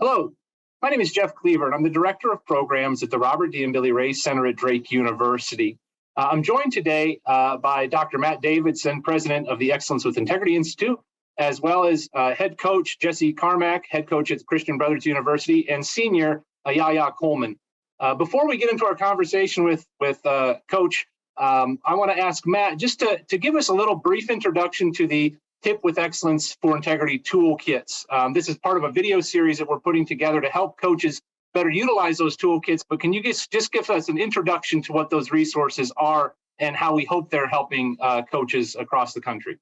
Hello, my name is Jeff Cleaver, and I'm the Director of Programs at the Robert D. and Billy Ray Center at Drake University. I'm joined today by Dr. Matt Davidson, President of the Excellence with Integrity Institute, as well as Head Coach Jesse Carmack, Head Coach at Christian Brothers University, and Senior Yaya Coleman. Before we get into our conversation with Coach, I want to ask Matt just to give us a little brief introduction to the Tip with Excellence for Integrity toolkits. This is part of a video series that we're putting together to help coaches better utilize those toolkits, but can you just give us an introduction to what those resources are and how we hope they're helping coaches across the country?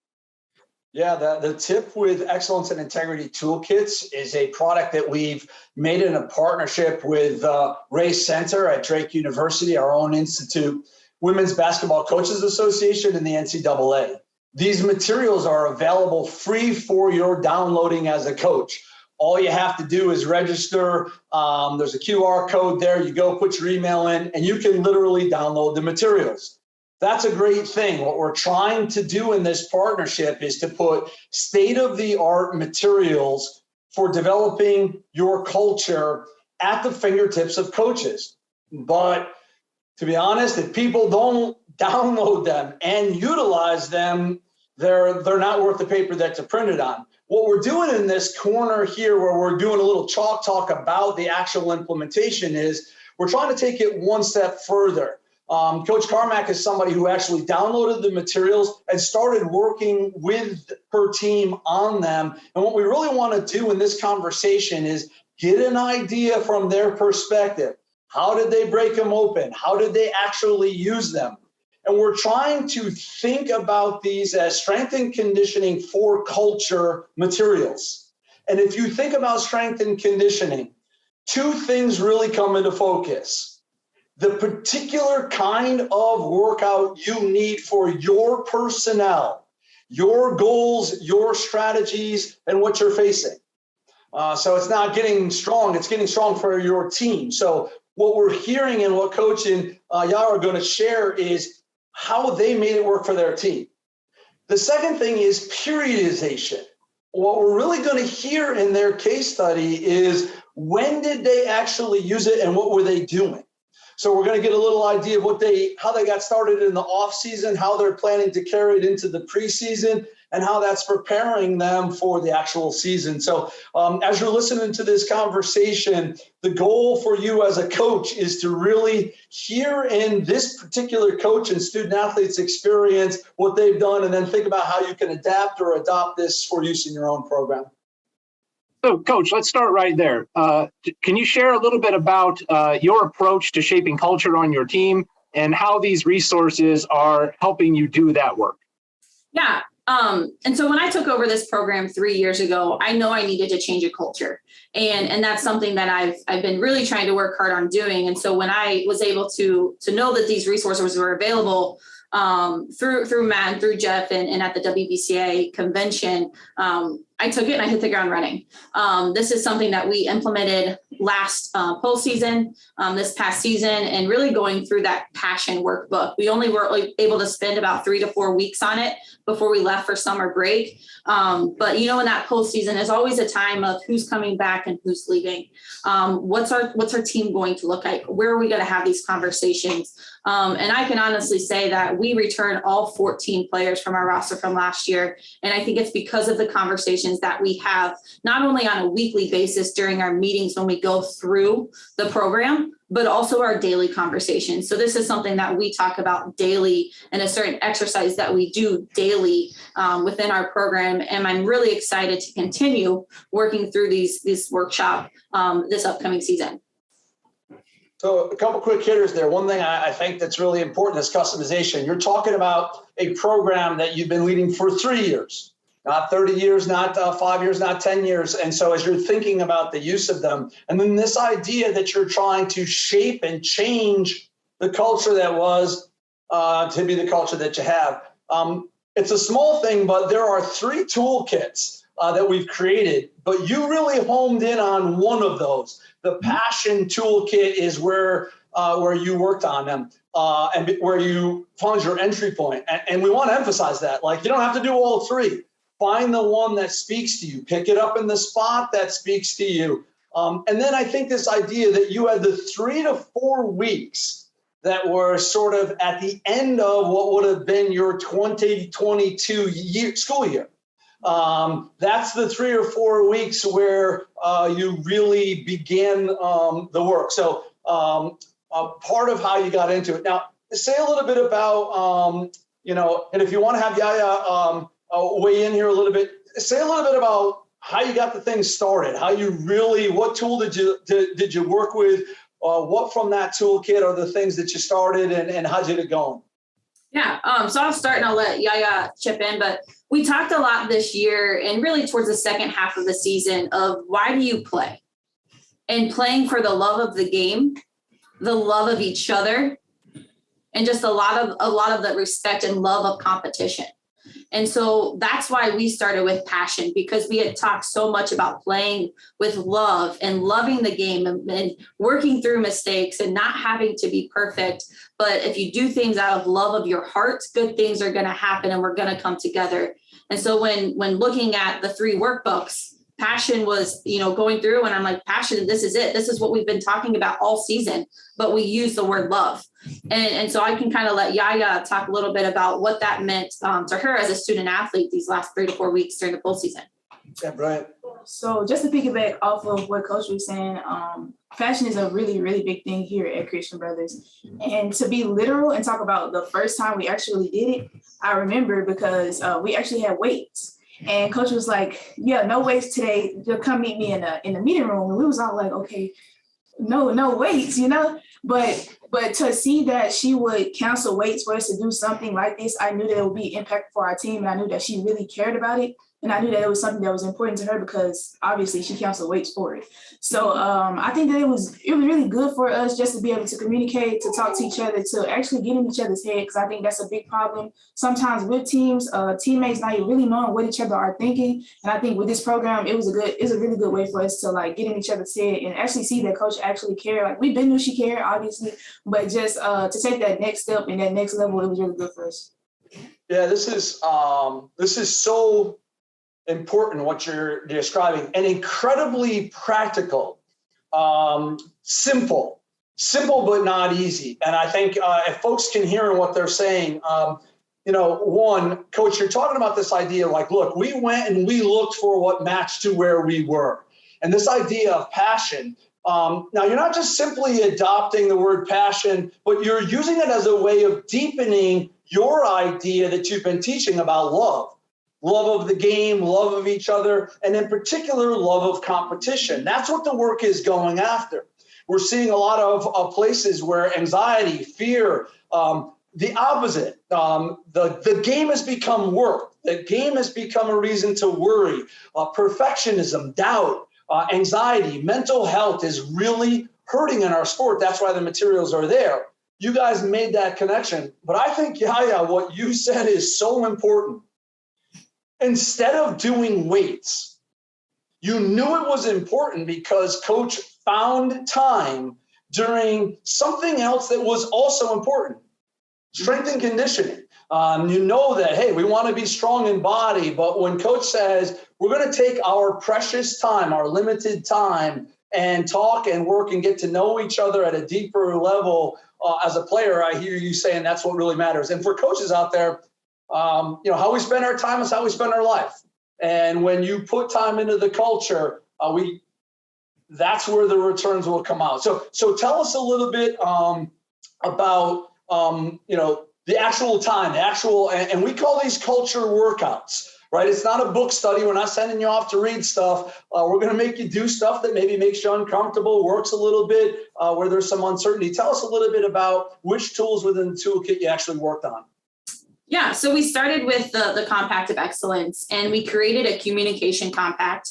Yeah, the Tip with Excellence and Integrity Toolkits is a product that we've made in a partnership with Ray Center at Drake University, our own institute, Women's Basketball Coaches Association, and the NCAA. These materials are available free for your downloading as a coach. All you have to do is register. There's a QR code there. You go put your email in, and you can literally download the materials. That's a great thing. What we're trying to do in this partnership is to put state-of-the-art materials for developing your culture at the fingertips of coaches. But to be honest, if people don't download them and utilize them, they're not worth the paper that they're printed on. What we're doing in this corner here, where we're doing a little chalk talk about the actual implementation, is we're trying to take it one step further. Coach Carmack is somebody who actually downloaded the materials and started working with her team on them. And what we really want to do in this conversation is get an idea from their perspective. How did they break them open? How did they actually use them? And we're trying to think about these as strength and conditioning for culture materials. And if you think about strength and conditioning, two things really come into focus. The particular kind of workout you need for your personnel, your goals, your strategies, and what you're facing. So it's not getting strong, it's getting strong for your team. So what we're hearing and what Coach and Yara are going to share is how they made it work for their team. The second thing is periodization. What we're really going to hear in their case study is when did they actually use it and what were they doing? So we're going to get a little idea of how they got started in the off season, how they're planning to carry it into the preseason, and how that's preparing them for the actual season. So as you're listening to this conversation, the goal for you as a coach is to really hear in this particular coach and student athlete's experience what they've done, and then think about how you can adapt or adopt this for use in your own program. So, Coach, let's start right there. Can you share a little bit about your approach to shaping culture on your team and how these resources are helping you do that work? Yeah. And so when I took over this program 3 years ago, I know I needed to change a culture. And that's something that I've been really trying to work hard on doing. And so when I was able to know that these resources were available through Matt and through Jeff and at the WBCA convention, I took it and I hit the ground running. This is something that we implemented last postseason, this past season, and really going through that passion workbook. We only were able to spend about 3 to 4 weeks on it before we left for summer break. But in that postseason is always a time of who's coming back and who's leaving. What's our team going to look like? Where are we going to have these conversations? And I can honestly say that we returned all 14 players from our roster from last year. And I think it's because of the conversations that we have, not only on a weekly basis during our meetings when we go through the program, but also our daily conversations. So this is something that we talk about daily and a certain exercise that we do daily within our program. And I'm really excited to continue working through this workshop this upcoming season. So a couple quick hitters there. One thing I think that's really important is customization. You're talking about a program that you've been leading for 3 years, not 30 years, not 5 years, not 10 years. And so as you're thinking about the use of them, and then this idea that you're trying to shape and change the culture that was to be the culture that you have. It's a small thing, but there are 3 toolkits that we've created, but you really homed in on one of those. The passion toolkit is where you worked on them and where you found your entry point. And we want to emphasize that. Like, you don't have to do all 3. Find the one that speaks to you. Pick it up in the spot that speaks to you. And then I think this idea that you had the 3 to 4 weeks that were sort of at the end of what would have been your 2022 school year. That's the 3 or 4 weeks where you really began the work. So part of how you got into it. Now, say a little bit about, and if you want to have Yaya weigh in here a little bit, say a little bit about how you got the thing started, what tool did you work with? What from that toolkit are the things that you started and how did it go? Yeah, so I'll start and I'll let Yaya chip in, but we talked a lot this year and really towards the second half of the season of why do you play? And playing for the love of the game, the love of each other, and just a lot of the respect and love of competition. And so that's why we started with passion, because we had talked so much about playing with love and loving the game and working through mistakes and not having to be perfect. But if you do things out of love of your heart, good things are going to happen and we're going to come together. And so when looking at the 3 workbooks, passion was, going through and I'm like, passion, this is it. This is what we've been talking about all season, but we use the word love. And so I can kind of let Yaya talk a little bit about what that meant to her as a student athlete these last 3 to 4 weeks during the post season. Yeah, Brian. So just to piggyback off of what Coach was saying, fashion is a really, really big thing here at Christian Brothers. And to be literal and talk about the first time we actually did it, I remember because we actually had weights. And Coach was like, yeah, no weights today. You'll come meet me in the meeting room. And we was all like, okay, no weights, But to see that she would cancel weights for us to do something like this, I knew that it would be impactful for our team. And I knew that she really cared about it. And I knew that it was something that was important to her because obviously she canceled weights for it. So I think that it was really good for us just to be able to communicate, to talk to each other, to actually get in each other's head, because I think that's a big problem sometimes with teams, teammates not really knowing what each other are thinking. And I think with this program, it's a really good way for us to get in each other's head and actually see that Coach actually cared. We've been knew she cared, obviously, but just to take that next step and that next level, it was really good for us. Yeah, this is so important what you're describing, and incredibly practical, simple but not easy. And I think if folks can hear what they're saying, one, Coach, you're talking about this idea look, we went and we looked for what matched to where we were, and this idea of passion. Now you're not just simply adopting the word passion, but you're using it as a way of deepening your idea that you've been teaching about love of the game, love of each other, and in particular, love of competition. That's what the work is going after. We're seeing a lot of places where anxiety, fear, the opposite. The game has become work. The game has become a reason to worry. Perfectionism, doubt, anxiety, mental health is really hurting in our sport. That's why the materials are there. You guys made that connection. But I think, Yaya, what you said is so important. Instead of doing weights, you knew it was important because Coach found time during something else that was also important, strength and conditioning. You know that, hey, we want to be strong in body, but when Coach says we're going to take our precious time, our limited time, and talk and work and get to know each other at a deeper level as a player, I hear you saying that's what really matters. And for coaches out there, how we spend our time is how we spend our life. And when you put time into the culture, that's where the returns will come out. So tell us a little bit about, the actual time, and we call these culture workouts, right? It's not a book study. We're not sending you off to read stuff. We're going to make you do stuff that maybe makes you uncomfortable, works a little bit, where there's some uncertainty. Tell us a little bit about which tools within the toolkit you actually worked on. Yeah, so we started with the Compact of Excellence, and we created a communication compact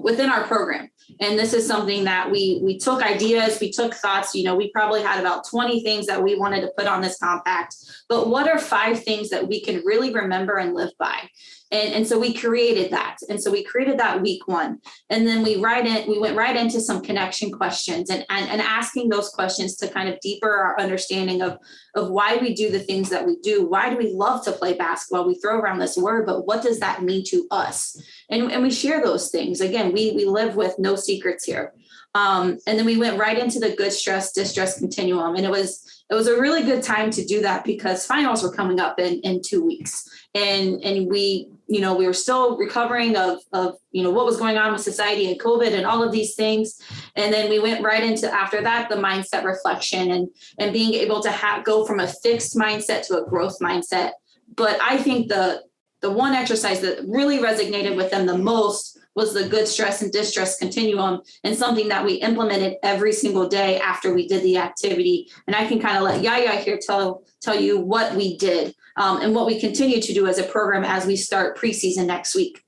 within our program. And this is something that we took ideas, we took thoughts, we probably had about 20 things that we wanted to put on this compact, but what are 5 things that we can really remember and live by? And so we created that. And so we created that week 1. And then we went right into some connection questions and asking those questions to kind of deeper our understanding of why we do the things that we do. Why do we love to play basketball? We throw around this word, but what does that mean to us? And we share those things. things. Again, we live with no secrets here. And then we went right into the good stress, distress continuum. And it was a really good time to do that because finals were coming up in 2 weeks. And we were still recovering of what was going on with society and COVID and all of these things. And then we went right into, after that, the mindset reflection and being able to go from a fixed mindset to a growth mindset. But I think the one exercise that really resonated with them the most was the good stress and distress continuum, and something that we implemented every single day after we did the activity. And I can kind of let Yaya here tell you what we did and what we continue to do as a program as we start preseason next week.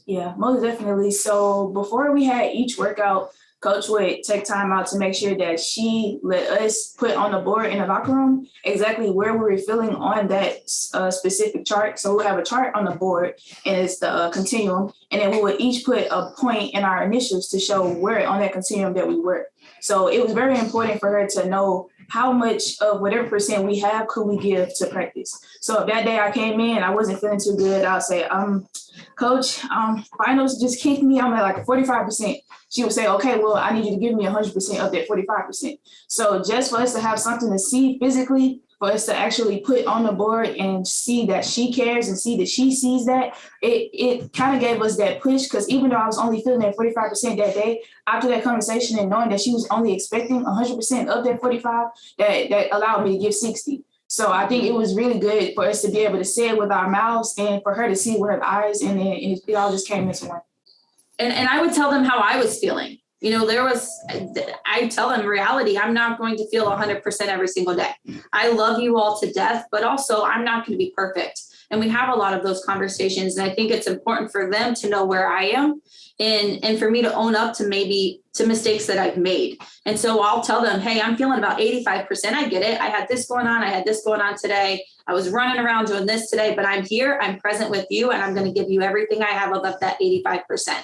Yeah, most definitely. So before we had each workout, Coach would take time out to make sure that she let us put on the board in the locker room exactly where we were feeling on that specific chart. So we'll have a chart on the board, and it's the continuum. And then we would each put a point in our initials to show where on that continuum that we were. So it was very important for her to know how much of whatever percent we have could we give to practice. So if that day I came in, I wasn't feeling too good, I'll say, Coach, finals just kicked me. I'm at like 45%. She would say, okay, well, I need you to give me 100% of that 45%. So just for us to have something to see physically, for us to actually put on the board and see that she cares and see that she sees that, it kind of gave us that push, because even though I was only feeling that 45% that day, after that conversation and knowing that she was only expecting 100% of that 45, that allowed me to give 60. So I think it was really good for us to be able to say it with our mouths and for her to see it with her eyes, and then it all just came into one. And I would tell them how I was feeling. I tell them reality, I'm not going to feel 100% every single day. I love you all to death, but also I'm not going to be perfect. And we have a lot of those conversations. And I think it's important for them to know where I am and for me to own up to mistakes that I've made. And so I'll tell them, hey, I'm feeling about 85%. I get it. I had this going on. I had this going on today. I was running around doing this today, but I'm here. I'm present with you, and I'm going to give you everything I have of that 85%.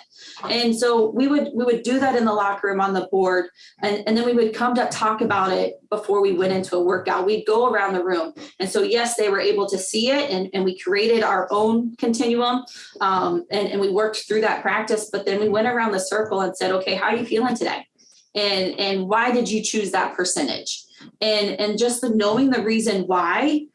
And so we would do that in the locker room on the board. And then we would come to talk about it before we went into a workout. We'd go around the room. And so, yes, they were able to see it, and we created our own continuum. And we worked through that practice. But then we went around the circle and said, okay, how are you feeling today? And why did you choose that percentage? And just knowing the reason why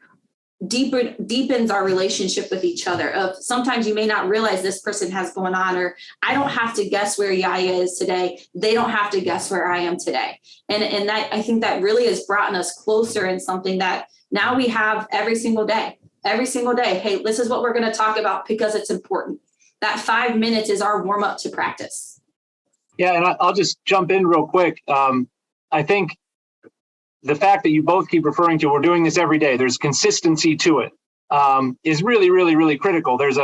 deepens our relationship with each other. Sometimes you may not realize this person has going on, or I don't have to guess where Yaya is today. They don't have to guess where I am today. And that, I think that really has brought us closer in something that now we have every single day. Hey, this is what we're going to talk about because it's important. That 5 minutes is our warm up to practice. Yeah, and I'll just jump in real quick. I think the fact that you both keep referring to, we're doing this every day, there's consistency to it, is really, really, really critical. There's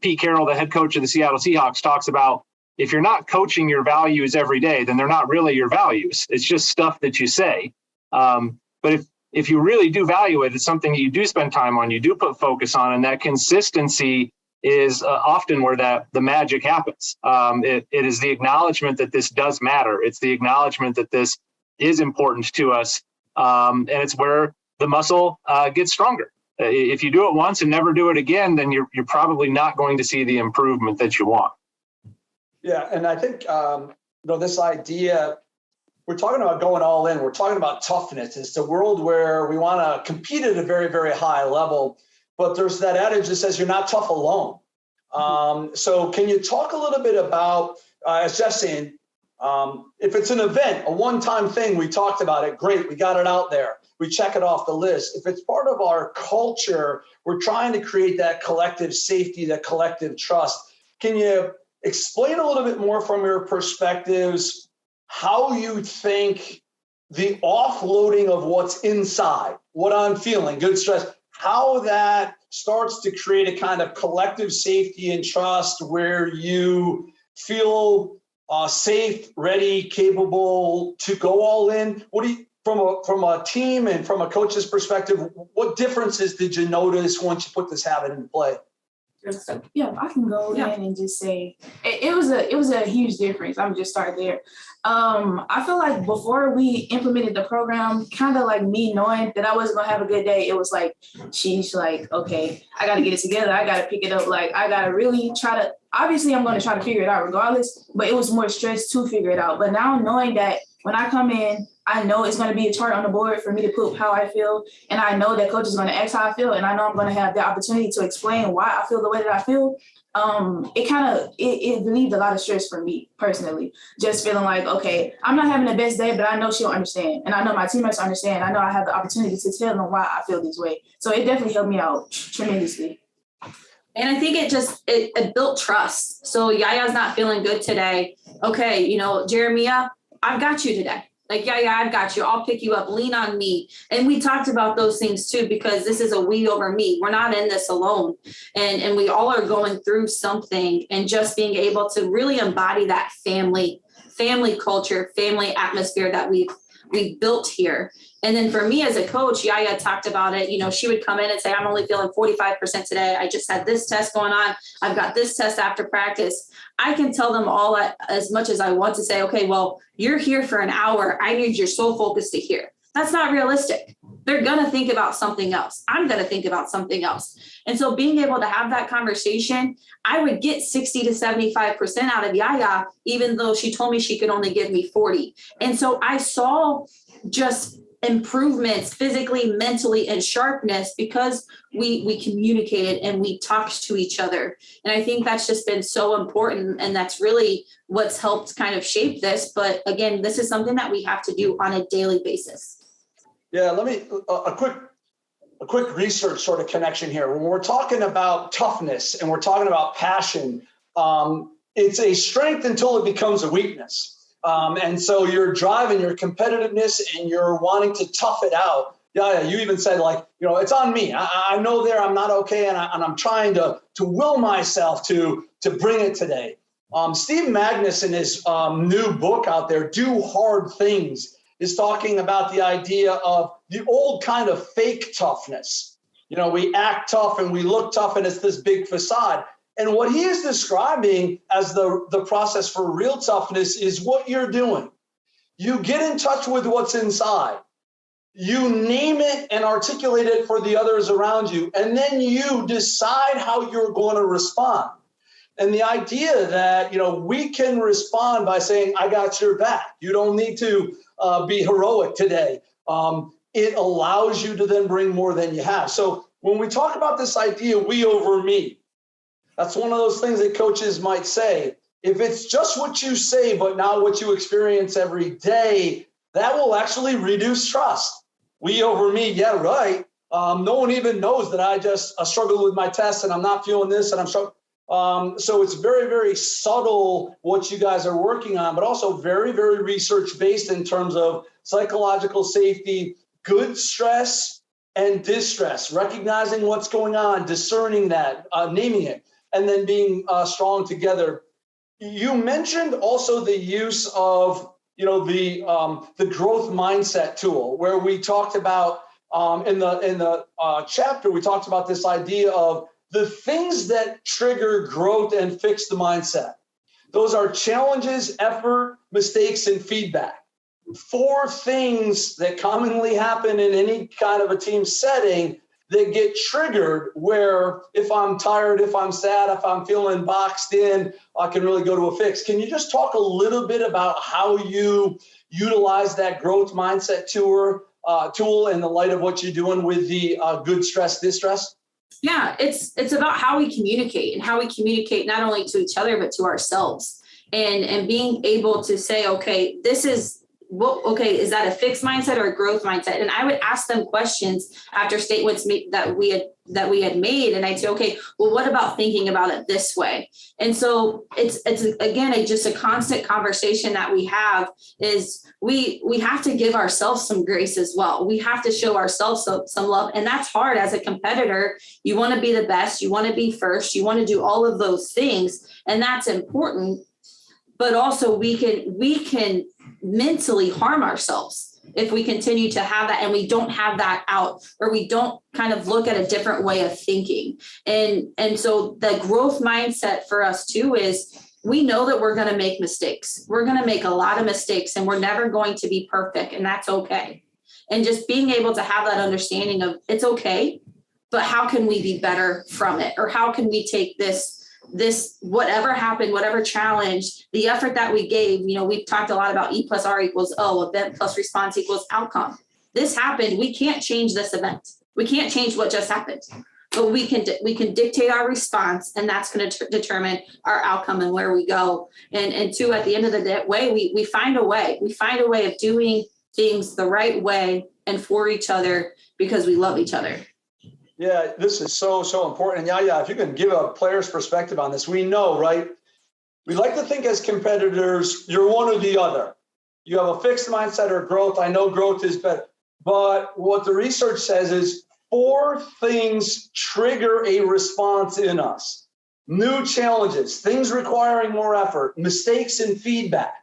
Pete Carroll, the head coach of the Seattle Seahawks, talks about if you're not coaching your values every day, then they're not really your values. It's just stuff that you say. But if you really do value it, it's something that you do spend time on, you do put focus on, and that consistency is often where the magic happens. It is the acknowledgement that this does matter. It's the acknowledgement that this is important to us. And it's where the muscle gets stronger. If you do it once and never do it again, then you're probably not going to see the improvement that you want. Yeah, and I think this idea, we're talking about going all in. We're talking about toughness. It's a world where we want to compete at a very, very high level, but there's that adage that says you're not tough alone. So can you talk a little bit about, as Jeff saying, if it's an event, a one-time thing, we talked about it, great, we got it out there, we check it off the list. If it's part of our culture, we're trying to create that collective safety, that collective trust. Can you explain a little bit more from your perspectives how you think the offloading of what's inside, what I'm feeling, good stress, how that starts to create a kind of collective safety and trust where you feel safe, ready, capable to go all in? What do you, from a team and from a coach's perspective, what differences did you notice once you put this habit into play? Yeah, I can go in and just say it was a huge difference. I'm just start there. I feel like before we implemented the program, kind of like me knowing that I wasn't gonna have a good day, it was like she's like, okay, I gotta get it together. I gotta pick it up. Like I gotta really try to obviously I'm going to try to figure it out regardless, but it was more stress to figure it out. But now knowing that when I come in, I know it's going to be a chart on the board for me to put how I feel. And I know that coach is going to ask how I feel. And I know I'm going to have the opportunity to explain why I feel the way that I feel. It relieved a lot of stress for me personally, just feeling like, okay, I'm not having the best day, but I know she'll understand. And I know my teammates understand. I know I have the opportunity to tell them why I feel this way. So it definitely helped me out tremendously. And I think it built trust. So Yaya's not feeling good today. Okay, Jeremiah, I've got you today. Like, yeah, I've got you. I'll pick you up. Lean on me. And we talked about those things too, because this is a we over me. We're not in this alone. And we all are going through something, and just being able to really embody that family culture, family atmosphere that we've built here. And then for me as a coach, Yaya talked about it. She would come in and say, I'm only feeling 45% today. I just had this test going on. I've got this test after practice. I can tell them all as much as I want to say, okay, well, you're here for an hour. I need your sole focus to hear. That's not realistic. They're going to think about something else. I'm going to think about something else. And so being able to have that conversation, I would get 60 to 75% out of Yaya, even though she told me she could only give me 40. And so I saw just improvements physically, mentally, and sharpness because we communicated and we talked to each other. And I think that's just been so important. And that's really what's helped kind of shape this. But again, this is something that we have to do on a daily basis. Yeah, let me a quick research sort of connection here. When we're talking about toughness and we're talking about passion, it's a strength until it becomes a weakness. And so your drive and your competitiveness and you're wanting to tough it out. Yeah, you even said it's on me. I know I'm not okay, and I'm trying to will myself to bring it today. Steve Magnus in his new book out there, Do Hard Things, is talking about the idea of the old kind of fake toughness. We act tough and we look tough and it's this big facade. And what he is describing as the process for real toughness is what you're doing. You get in touch with what's inside. You name it and articulate it for the others around you. And then you decide how you're going to respond. And the idea that, we can respond by saying, I got your back. You don't need to be heroic today. It allows you to then bring more than you have. So when we talk about this idea, we over me, that's one of those things that coaches might say. If it's just what you say, but not what you experience every day, that will actually reduce trust. We over me, yeah, right. No one even knows that I just struggled with my test and I'm not feeling this and I'm struggling. So it's very, very subtle what you guys are working on, but also very, very research-based in terms of psychological safety, good stress and distress, recognizing what's going on, discerning that, naming it, and then being strong together. You mentioned also the use of, the growth mindset tool, where we talked about in the chapter, we talked about this idea of the things that trigger growth and fix the mindset. Those are challenges, effort, mistakes, and feedback. 4 things that commonly happen in any kind of a team setting that get triggered, where if I'm tired, if I'm sad, if I'm feeling boxed in, I can really go to a fix. Can you just talk a little bit about how you utilize that growth mindset tool in the light of what you're doing with the good stress, distress? Yeah, it's about how we communicate, and how we communicate not only to each other, but to ourselves, and being able to say, okay, is that a fixed mindset or a growth mindset? And I would ask them questions after statements that we had made. And I'd say, okay, well, what about thinking about it this way? And so it's again, just a constant conversation that we have is we have to give ourselves some grace as well. We have to show ourselves some love. And that's hard as a competitor. You want to be the best. You want to be first. You want to do all of those things. And that's important. But also we can mentally harm ourselves if we continue to have that and we don't have that out, or we don't kind of look at a different way of thinking. And so the growth mindset for us too is we know that we're going to make mistakes. We're going to make a lot of mistakes, and we're never going to be perfect, and that's okay. And just being able to have that understanding of it's okay, but how can we be better from it? Or how can we take this this, whatever happened, whatever challenge, the effort that we gave, we've talked a lot about E plus R equals O, event plus response equals outcome. This happened. We can't change this event. We can't change what just happened, but we can dictate our response, and that's going to determine our outcome and where we go. And two, at the end of the day, we find a way. We find a way of doing things the right way and for each other because we love each other. Yeah, this is so important. And yeah, if you can give a player's perspective on this, we know, right? We like to think as competitors, you're one or the other. You have a fixed mindset or growth. I know growth is better. But what the research says is 4 things trigger a response in us. New challenges, things requiring more effort, mistakes and feedback.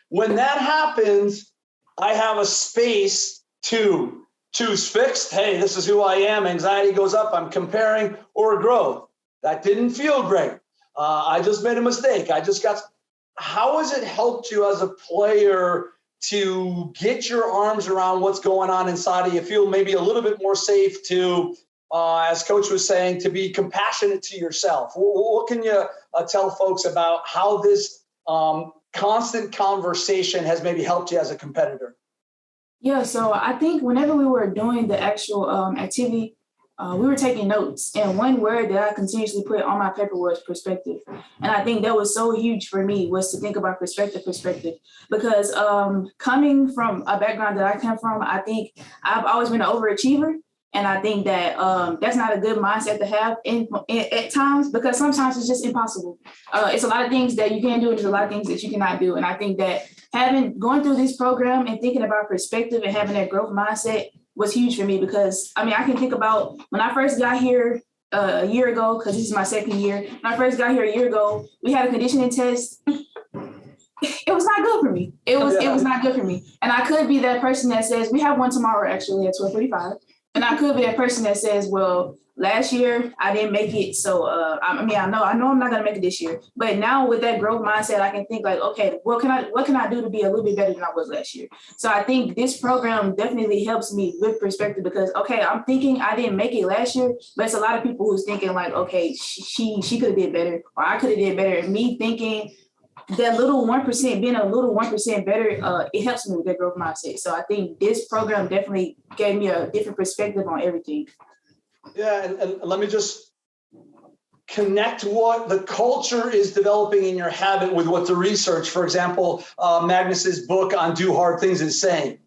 When that happens, I have a space to choose fixed. Hey, this is who I am. Anxiety goes up. I'm comparing, or growth. That didn't feel great. I just made a mistake. How has it helped you as a player to get your arms around what's going on inside of you? Feel maybe a little bit more safe to, as Coach was saying, to be compassionate to yourself. What can you tell folks about how this constant conversation has maybe helped you as a competitor? Yeah, so I think whenever we were doing the actual activity, we were taking notes. And one word that I continuously put on my paper was perspective. And I think that was so huge for me, was to think about perspective. Because coming from a background that I come from, I think I've always been an overachiever. And I think that that's not a good mindset to have at times, because sometimes it's just impossible. It's a lot of things that you can do, and there's a lot of things that you cannot do. And I think that going through this program and thinking about perspective and having that growth mindset was huge for me, because I can think about when I first got here a year ago, because this is my second year. When I first got here a year ago, we had a conditioning test. It was not good for me. It was not good for me. And I could be that person that says, we have one tomorrow actually at 12:35. And I could be that person that says, well, last year I didn't make it. So, I know I'm not going to make it this year. But now with that growth mindset, I can think like, okay, what can I do to be a little bit better than I was last year? So I think this program definitely helps me with perspective, because, okay, I'm thinking I didn't make it last year, but it's a lot of people who's thinking like, okay, she could have did better, or I could have did better. And me thinking that little 1%, being a little 1% better, it helps me with that growth mindset. So I think this program definitely gave me a different perspective on everything. Yeah, and let me just connect what the culture is developing in your habit with what the research, for example, Magnus's book on Do Hard Things is saying.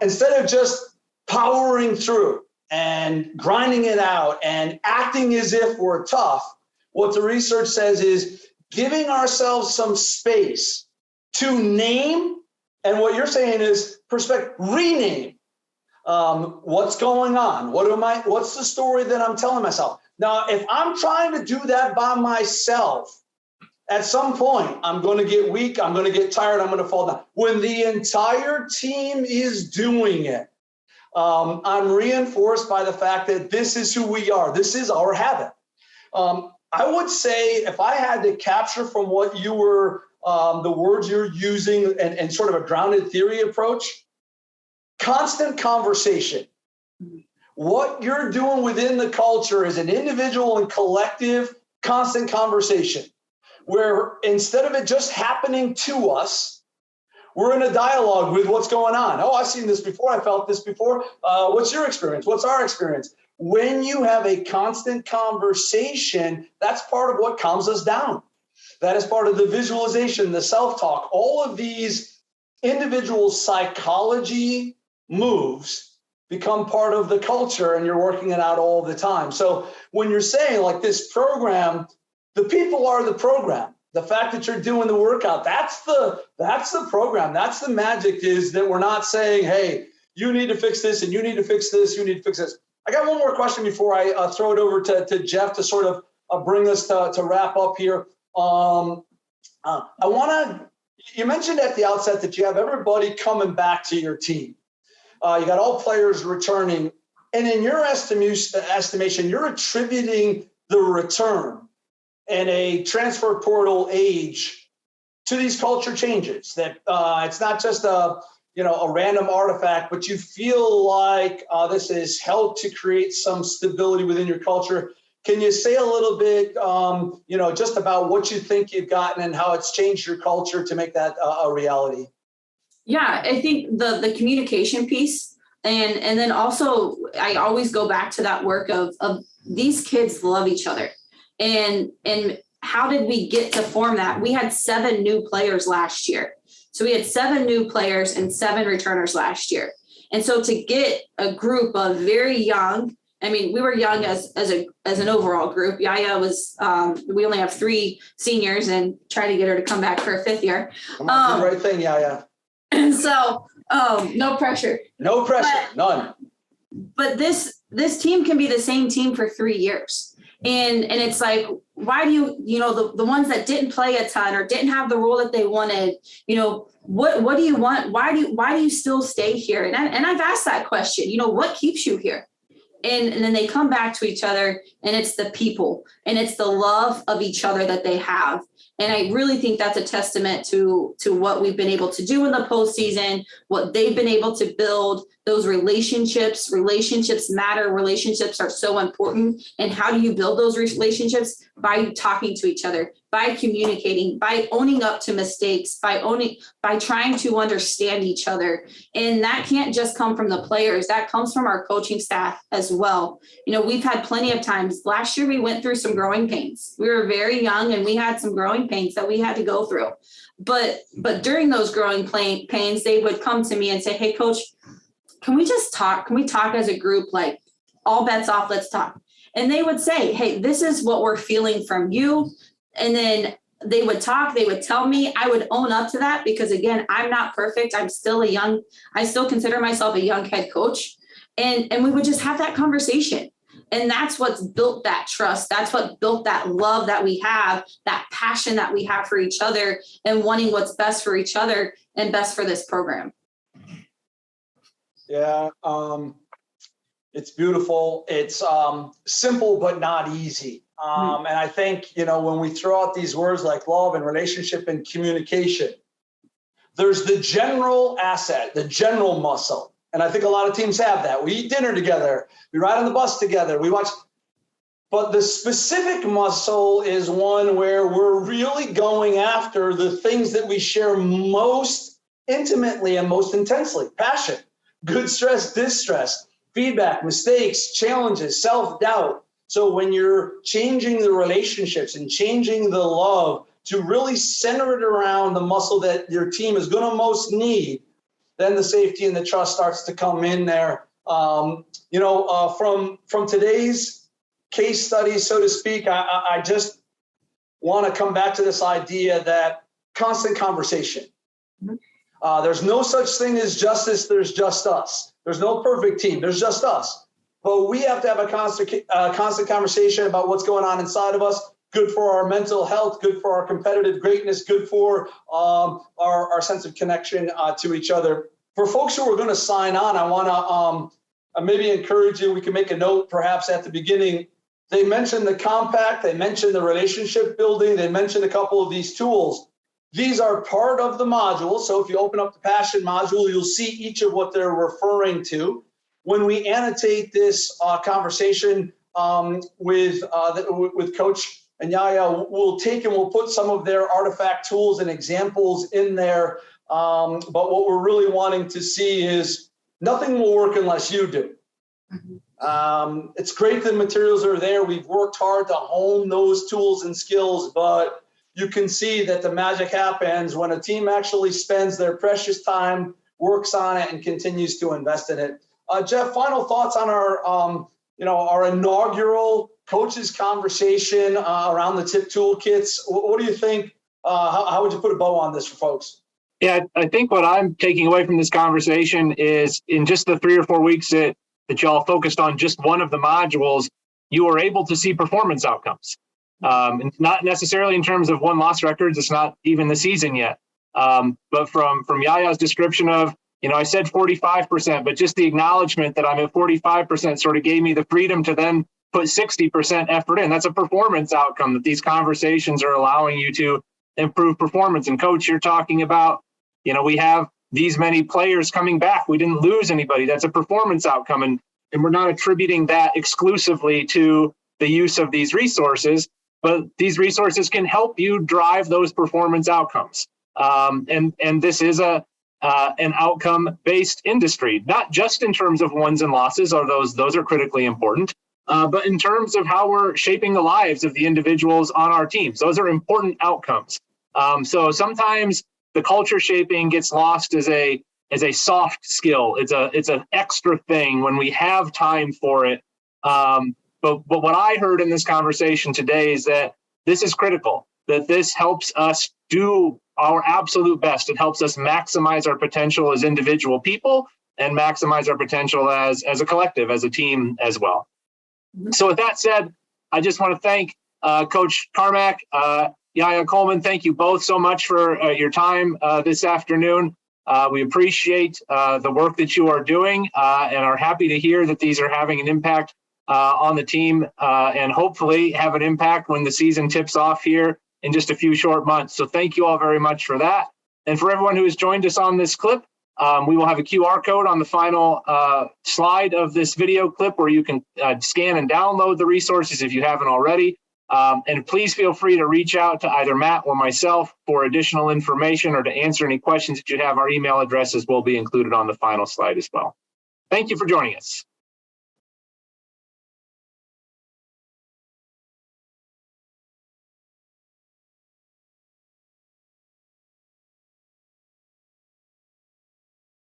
Instead of just powering through and grinding it out and acting as if we're tough, what the research says is giving ourselves some space to name, and what you're saying is rename. What's going on? What's the story that I'm telling myself? Now, if I'm trying to do that by myself, at some point, I'm going to get weak. I'm going to get tired. I'm going to fall down. When the entire team is doing it, I'm reinforced by the fact that this is who we are. This is our habit. I would say, if I had to capture from what you were, the words you're using and sort of a grounded theory approach, constant conversation. What you're doing within the culture is an individual and collective constant conversation, where instead of it just happening to us, we're in a dialogue with what's going on. Oh, I've seen this before. I felt this before. What's your experience? What's our experience? When you have a constant conversation, that's part of what calms us down. That is part of the visualization, the self-talk, all of these individual psychology moves become part of the culture, and you're working it out all the time. So when you're saying like this program, the people are the program. The fact that you're doing the workout, that's the program. That's the magic, is that we're not saying, hey, you need to fix this and you need to fix this, you need to fix this. I got one more question before I throw it over to Jeff to sort of bring us to wrap up here. You mentioned at the outset that you have everybody coming back to your team. You got all players returning. And in your estimation, you're attributing the return in a transfer portal age to these culture changes, that it's not just a random artifact, but you feel like this has helped to create some stability within your culture. Can you say a little bit, just about what you think you've gotten and how it's changed your culture to make that a reality? Yeah, I think the communication piece, and then also I always go back to that work of these kids love each other, and how did we get to form that? We had 7 new players last year, so we had 7 new players and 7 returners last year, and so to get a group of very young. I mean, we were young as an overall group. Yaya was, we only have 3 seniors and try to get her to come back for a 5th year. Come on, do the right thing, Yaya. And so, no pressure. No pressure, none. But this team can be the same team for 3 years. And it's like, why do the ones that didn't play a ton or didn't have the role that they wanted, what do you want? Why do you still stay here? And I've asked that question, what keeps you here? And then they come back to each other, and it's the people and it's the love of each other that they have. And I really think that's a testament to what we've been able to do in the postseason, what they've been able to build, those relationships. Relationships matter. Relationships are so important. And how do you build those relationships? By talking to each other, by communicating, by owning up to mistakes, by trying to understand each other. And that can't just come from the players. That comes from our coaching staff as well. We've had plenty of times. Last year, we went through some growing pains. We were very young and we had some growing pains that we had to go through. But during those growing pains, they would come to me and say, hey, coach, can we just talk? Can we talk as a group? Like, all bets off, let's talk. And they would say, hey, this is what we're feeling from you. And then they would talk, they would tell me, I would own up to that because, again, I'm not perfect. I still consider myself a young head coach. And we would just have that conversation. And that's what's built that trust. That's what built that love that we have, that passion that we have for each other and wanting what's best for each other and best for this program. Yeah, it's beautiful. It's simple, but not easy. And I think, when we throw out these words like love and relationship and communication, there's the general asset, the general muscle. And I think a lot of teams have that. We eat dinner together. We ride on the bus together. We watch. But the specific muscle is one where we're really going after the things that we share most intimately and most intensely. Passion, good stress, distress, feedback, mistakes, challenges, self-doubt. So when you're changing the relationships and changing the love to really center it around the muscle that your team is going to most need, then the safety and the trust starts to come in there. From today's case study, so to speak, I just want to come back to this idea that constant conversation. There's no such thing as justice. There's just us. There's no perfect team. There's just us. But we have to have a constant conversation about what's going on inside of us. Good for our mental health, good for our competitive greatness, good for our sense of connection to each other. For folks who are going to sign on, I want to maybe encourage you. We can make a note perhaps at the beginning. They mentioned the compact, they mentioned the relationship building, they mentioned a couple of these tools. These are part of the module. So if you open up the passion module, you'll see each of what they're referring to. When we annotate this conversation with Coach and Ncaa, we'll take and we'll put some of their artifact tools and examples in there. But what we're really wanting to see is nothing will work unless you do. It's great that materials are there. We've worked hard to hone those tools and skills, but you can see that the magic happens when a team actually spends their precious time, works on it, and continues to invest in it. Jeff, final thoughts on our inaugural coaches conversation around the TIP toolkits. What do you think? How would you put a bow on this for folks? Yeah, I think what I'm taking away from this conversation is in just the 3 or 4 weeks that y'all focused on just one of the modules, you were able to see performance outcomes. Not necessarily in terms of win-loss records. It's not even the season yet. But from Yaya's description of, I said 45%, but just the acknowledgement that I'm at 45% sort of gave me the freedom to then put 60% effort in. That's a performance outcome that these conversations are allowing you to improve performance. And Coach, you're talking about, we have these many players coming back. We didn't lose anybody. That's a performance outcome. And we're not attributing that exclusively to the use of these resources, but these resources can help you drive those performance outcomes. And this is an outcome-based industry, not just in terms of wins and losses, or those are critically important, but in terms of how we're shaping the lives of the individuals on our teams. Those are important outcomes. So sometimes the culture shaping gets lost as a soft skill. It's an extra thing when we have time for it. But what I heard in this conversation today is that this is critical, that this helps us do our absolute best. It helps us maximize our potential as individual people and maximize our potential as a collective, as a team as well. So with that said, I just want to thank Coach Carmack, Yaya Coleman. Thank you both so much for your time this afternoon. We appreciate the work that you are doing and are happy to hear that these are having an impact on the team and hopefully have an impact when the season tips off here in just a few short months. So thank you all very much for that. And for everyone who has joined us on this clip, we will have a QR code on the final slide of this video clip where you can scan and download the resources if you haven't already. And please feel free to reach out to either Matt or myself for additional information or to answer any questions that you have. Our email addresses will be included on the final slide as well. Thank you for joining us.